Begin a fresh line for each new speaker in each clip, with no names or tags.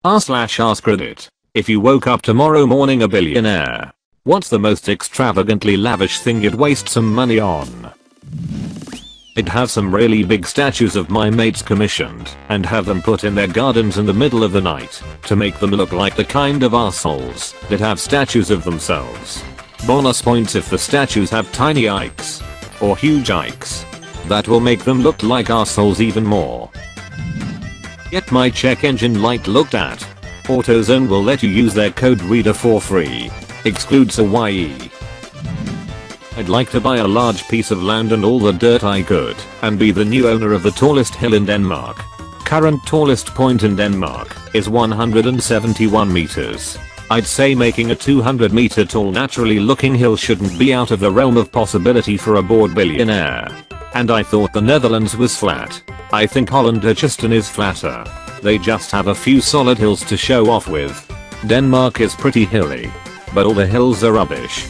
r/AskReddit. If you woke up tomorrow morning a billionaire, what's the most extravagantly lavish thing you'd waste some money on? I'd have some really big statues of my mates commissioned and have them put in their gardens in the middle of the night to make them look like the kind of assholes that have statues of themselves. Bonus points if the statues have tiny ikes or huge ikes. That will make them look like assholes even more. Get my check engine light looked at. AutoZone will let you use their code reader for free. Excludes Hawaii. I'd like to buy a large piece of land and all the dirt I could and be the new owner of the tallest hill in Denmark. Current tallest point in Denmark is 171 meters. I'd say making a 200 meter tall naturally looking hill shouldn't be out of the realm of possibility for a bored billionaire. And I thought the Netherlands was flat. I think Holland Dutcheston is flatter. They just have a few solid hills to show off with. Denmark is pretty hilly, but all the hills are rubbish.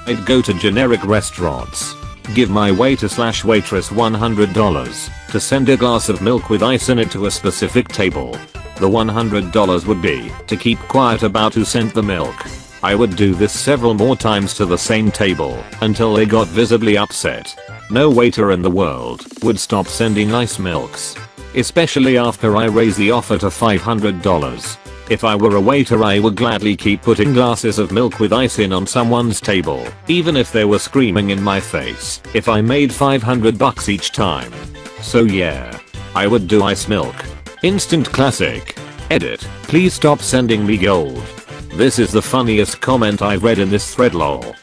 I'd go to generic restaurants. Give my waiter/waitress $100 to send a glass of milk with ice in it to a specific table. The $100 would be to keep quiet about who sent the milk. I would do this several more times to the same table until they got visibly upset. No waiter in the world would stop sending ice milks. Especially after I raise the offer to $500. If I were a waiter I would gladly keep putting glasses of milk with ice in on someone's table, even if they were screaming in my face, if I made $500 each time. So yeah, I would do ice milk. Instant classic. Edit. Please stop sending me gold. This is the funniest comment I've read in this thread lol.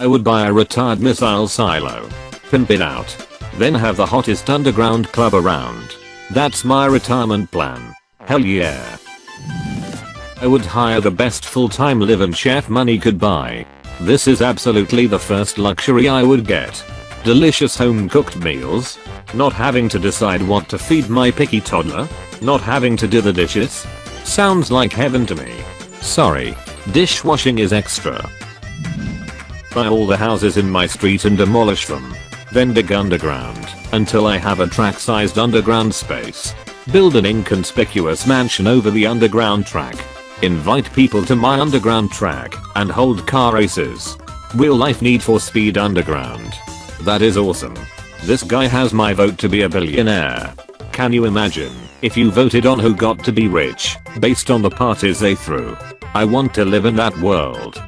I would buy a retired missile silo. Pimp it out. Then have the hottest underground club around. That's my retirement plan. Hell yeah. I would hire the best full-time live-in chef money could buy. This is absolutely the first luxury I would get. Delicious home-cooked meals. Not having to decide what to feed my picky toddler. Not having to do the dishes. Sounds like heaven to me. Sorry, dishwashing is extra. Buy all the houses in my street and demolish them. Then dig underground until I have a track-sized underground space. Build an inconspicuous mansion over the underground track. Invite people to my underground track and hold car races. Real life Need for Speed Underground. That is awesome. This guy has my vote to be a billionaire. Can you imagine if you voted on who got to be rich based on the parties they threw? I want to live in that world.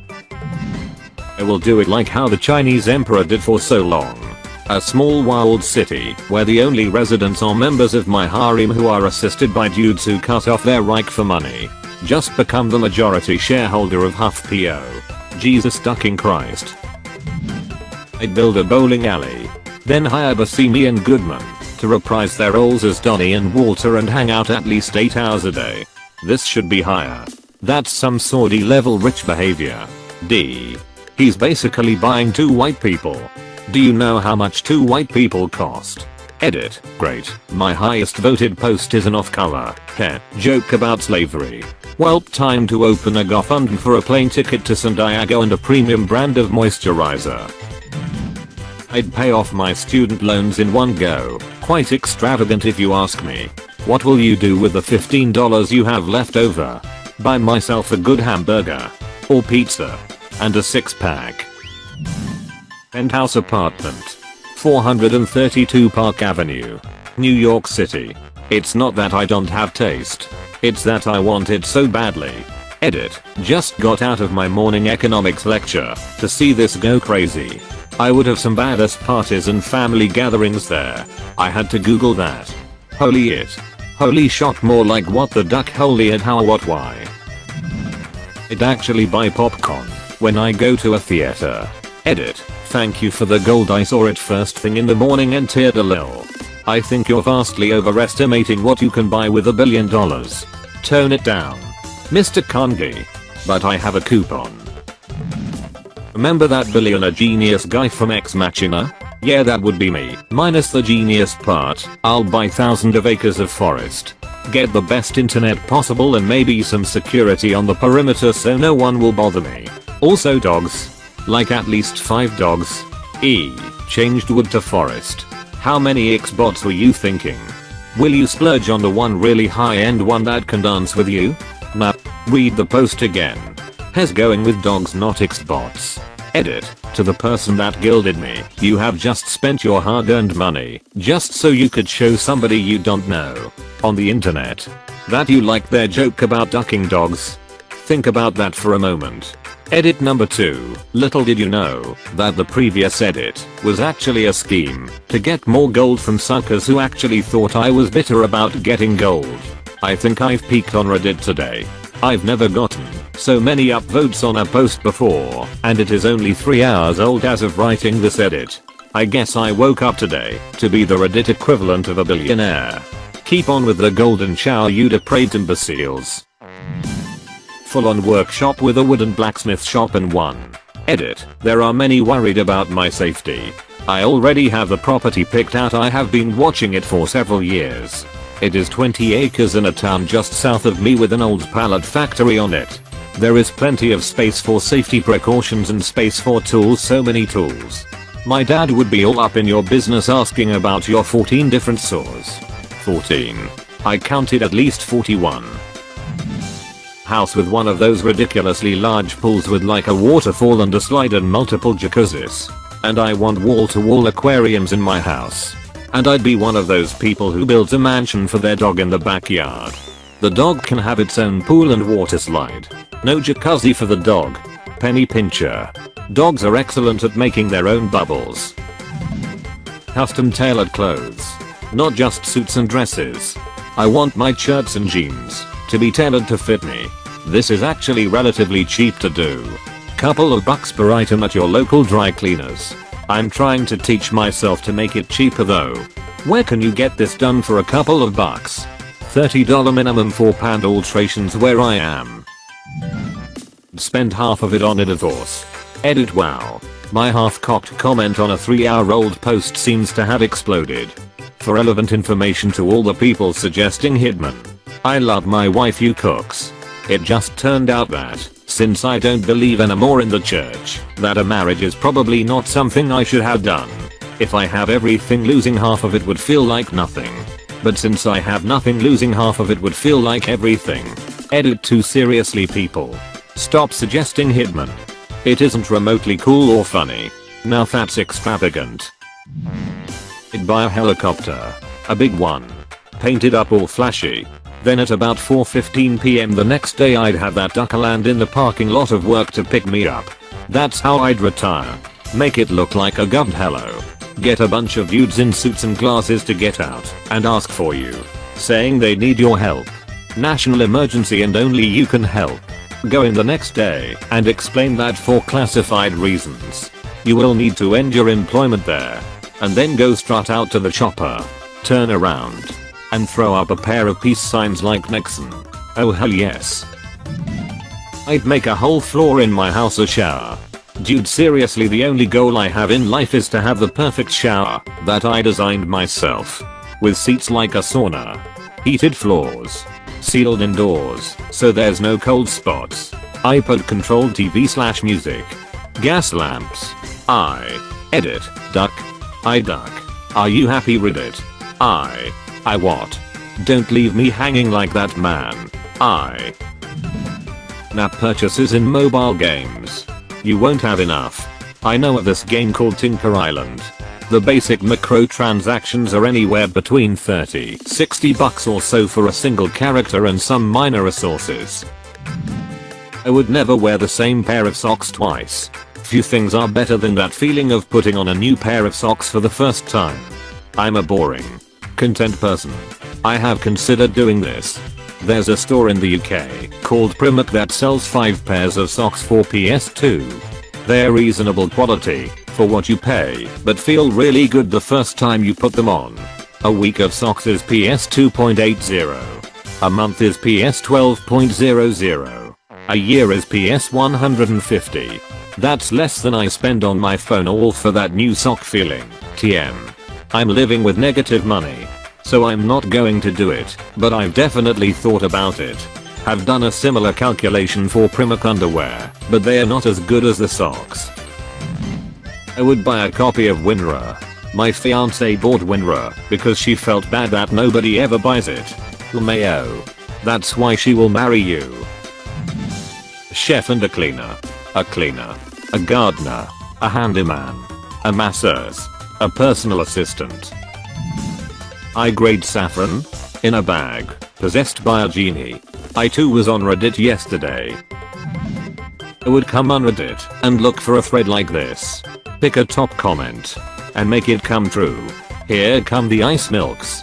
I will do it like how the Chinese emperor did for so long. A small walled city where the only residents are members of my harem who are assisted by dudes who cut off their Reich for money. Just become the majority shareholder of HuffPo. Jesus fucking Christ. I'd build a bowling alley. Then hire Buscemi and Goodman to reprise their roles as Donnie and Walter and hang out at least 8 hours a day. This should be higher. That's some Saudi level rich behavior. D. He's basically buying 2 white people. Do you know how much 2 white people cost? Edit. Great. My highest voted post is an off-color, joke about slavery. Well, time to open a GoFundMe for a plane ticket to San Diego and a premium brand of moisturizer. I'd pay off my student loans in one go. Quite extravagant if you ask me. What will you do with the $15 you have left over? Buy myself a good hamburger. Or pizza. And a 6-pack. Penthouse apartment. 432 Park Avenue. New York City. It's not that I don't have taste. It's that I want it so badly. Edit. Just got out of my morning economics lecture to see this go crazy. I would have some badass parties and family gatherings there. I had to Google that. Holy it. Holy shot, more like what the duck, holy it, how, what, why. I'd actually buy popcorn when I go to a theater. Edit. Thank you for the gold. I saw it first thing in the morning and teared a lil. I think you're vastly overestimating what you can buy with $1 billion. Tone it down, Mr. Kangi. But I have a coupon. Remember that billionaire genius guy from Ex Machina? Yeah, that would be me. Minus the genius part. I'll buy thousands of acres of forest. Get the best internet possible and maybe some security on the perimeter so no one will bother me. Also dogs. Like at least 5 dogs. Changed wood to forest. How many Xbots were you thinking? Will you splurge on the one really high-end one that can dance with you? Nah. Read the post again. Has going with dogs not Xbots. Edit. To the person that gilded me, you have just spent your hard-earned money just so you could show somebody you don't know on the internet that you like their joke about ducking dogs. Think about that for a moment. Edit number 2. Little did you know that the previous edit was actually a scheme to get more gold from suckers who actually thought I was bitter about getting gold. I think I've peaked on Reddit today. I've never gotten so many upvotes on a post before, and it is only 3 hours old as of writing this edit. I guess I woke up today to be the Reddit equivalent of a billionaire. Keep on with the golden shower, you depraved imbeciles. Full on workshop with a wooden blacksmith shop and one. Edit. There are many worried about my safety. I already have the property picked out. I have been watching it for several years. It is 20 acres in a town just south of me with an old pallet factory on it. There is plenty of space for safety precautions and space for tools, so many tools. My dad would be all up in your business asking about your 14 different saws. 14. I counted at least 41. House with one of those ridiculously large pools with like a waterfall and a slide and multiple jacuzzis. And I want wall-to-wall aquariums in my house. And I'd be one of those people who builds a mansion for their dog in the backyard. The dog can have its own pool and water slide. No jacuzzi for the dog. Penny pincher. Dogs are excellent at making their own bubbles. Custom tailored clothes. Not just suits and dresses. I want my shirts and jeans to be tailored to fit me. This is actually relatively cheap to do. Couple of bucks per item at your local dry cleaners. I'm trying to teach myself to make it cheaper though. Where can you get this done for a couple of bucks? $30 minimum for pound alterations where I am. Spend half of it on a divorce. Edit. Wow. My half-cocked comment on a 3-hour-old post seems to have exploded. For relevant information to all the people suggesting Hitman. I love my wife who cooks. It just turned out that, since I don't believe anymore in the church, that a marriage is probably not something I should have done. If I have everything, losing half of it would feel like nothing. But since I have nothing, losing half of it would feel like everything. Edit. Too seriously, people. Stop suggesting Hitman. It isn't remotely cool or funny. Now that's extravagant. I'd buy a helicopter. A big one. Painted up all flashy. Then at about 4:15 PM the next day I'd have that ducker land in the parking lot of work to pick me up. That's how I'd retire. Make it look like a governed hello. Get a bunch of dudes in suits and glasses to get out and ask for you. Saying they need your help. National emergency and only you can help. Go in the next day and explain that for classified reasons. You will need to end your employment there. And then go strut out to the chopper. Turn around. And throw up a pair of peace signs like Nixon. Oh hell yes. I'd make a whole floor in my house a shower. Dude, seriously, the only goal I have in life is to have the perfect shower that I designed myself. With seats like a sauna. Heated floors. Sealed indoors, so there's no cold spots. iPod controlled TV/music. Gas lamps. Edit. Duck. I duck. Are you happy, Reddit? I what? Don't leave me hanging like that, man. Nap purchases in mobile games. You won't have enough. I know of this game called Tinker Island. The basic microtransactions are anywhere between $30-60 or so for a single character and some minor resources. I would never wear the same pair of socks twice. Few things are better than that feeling of putting on a new pair of socks for the first time. I'm a boring, content person. I have considered doing this. There's a store in the UK called Primark that sells 5 pairs of socks for PS2. They're reasonable quality for what you pay, but feel really good the first time you put them on. A week of socks is PS 2.80. A month is PS 12.00. A year is PS 150. That's less than I spend on my phone, all for that new sock feeling. TM. I'm living with negative money. So I'm not going to do it, but I've definitely thought about it. Have done a similar calculation for Primark underwear, but they are not as good as the socks. I would buy a copy of WinRAR. My fiance bought WinRAR because she felt bad that nobody ever buys it. LMAO. That's why she will marry you. Chef and a cleaner, a gardener, a handyman, a masseuse, a personal assistant. I grade saffron in a bag, possessed by a genie. I too was on Reddit yesterday. I would come on Reddit and look for a thread like this. Pick a top comment and make it come true. Here come the ice milks.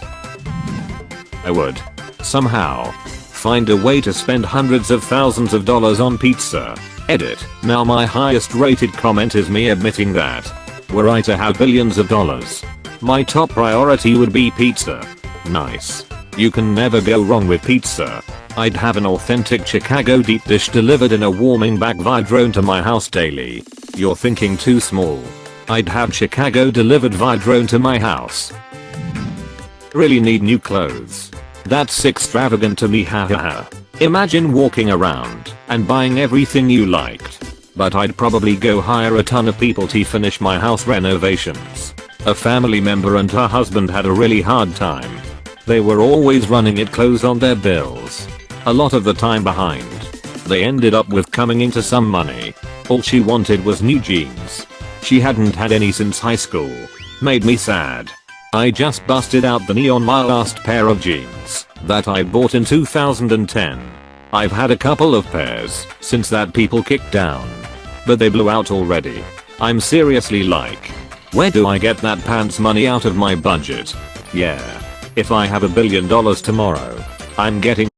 I would somehow find a way to spend hundreds of thousands of dollars on pizza. Edit. Now my highest rated comment is me admitting that were I to have billions of dollars, my top priority would be pizza. Nice. You can never go wrong with pizza. I'd have an authentic Chicago deep dish delivered in a warming bag via drone to my house daily. You're thinking too small. I'd have Chicago delivered via drone to my house. Really need new clothes. That's extravagant to me, hahaha. Imagine walking around and buying everything you liked. But I'd probably go hire a ton of people to finish my house renovations. A family member and her husband had a really hard time. They were always running it close on their bills. A lot of the time behind. They ended up with coming into some money. All she wanted was new jeans. She hadn't had any since high school. Made me sad. I just busted out the knee on my last pair of jeans that I bought in 2010. I've had a couple of pairs since that people kicked down. But they blew out already. I'm seriously like, where do I get that pants money out of my budget? Yeah. If I have $1 billion tomorrow, I'm getting